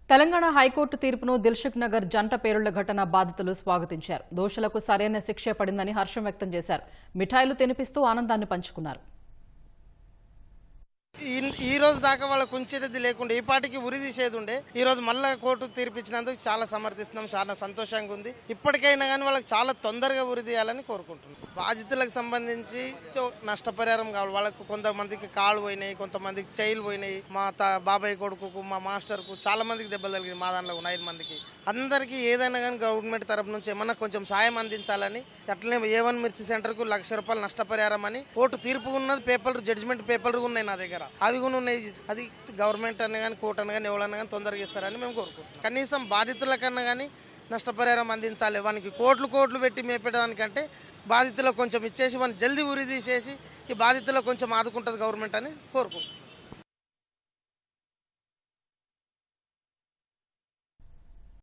Telangana high court తీర్పును దిల్సుఖ్ నగర్ జంట పేలుళ్ల ఘటన బాధితులు స్వాగతించారు. దోషులకు సరైన శిక్షే పడిందని హర్షం వ్యక్తం చేశారు. మిఠాయిలు తినిపిస్తూ ఆనందాన్ని పంచుకున్నారు. ఈ రోజు దాకా వాళ్ళకు ఉంచేది లేకుండా ఈ పాటికి ఉరి తీసేది ఉండే. ఈ రోజు మళ్ళీ కోర్టు తీర్పిచ్చినందుకు చాలా సమర్థిస్తున్నాం, చాలా సంతోషంగా ఉంది. ఇప్పటికైనా కానీ వాళ్ళకి చాలా తొందరగా ఉరి తీయాలని కోరుకుంటున్నాం. బాధితులకు సంబంధించి నష్టపరిహారం కావాలి. వాళ్ళకు కొంతమందికి కాళ్ళు పోయినాయి, కొంతమందికి చెయ్యిలు పోయినాయి. మా బాబాయ్ కొడుకుకు, మా మాస్టర్కు చాలా మందికి దెబ్బలు తగిలింది. మా దాంట్లో ఉన్న 5 మందికి అందరికీ ఏదైనా కానీ గవర్నమెంట్ తరపు నుంచి ఏమన్నా కొంచెం సాయం అందించాలని, అట్లనే A1 మిర్చి సెంటర్కు ₹1,00,000 నష్టపరిహారం అని కోర్టు తీర్పు ఉన్నది. పేపర్లు, జడ్జిమెంట్ పేపర్లు ఉన్నాయి నా దగ్గర. అవి కూడా ఉన్నాయి. అది గవర్నమెంట్ అన్న కానీ, కోర్టు అన్న కానీ, ఎవరన్నా కానీ తొందరగా ఇస్తారని మేము కోరుకుంటాం. కనీసం బాధితులకన్నా కానీ నష్టపరిహారం అందించాలి. వానికి కోట్లు పెట్టి మేపేయడానికంటే బాధితులకు కొంచెం ఇచ్చేసి వాడిని జల్దీ ఉరి తీసేసి ఈ బాధితులకు కొంచెం ఆదుకుంటుంది గవర్నమెంట్ అని కోరుకుంటాం.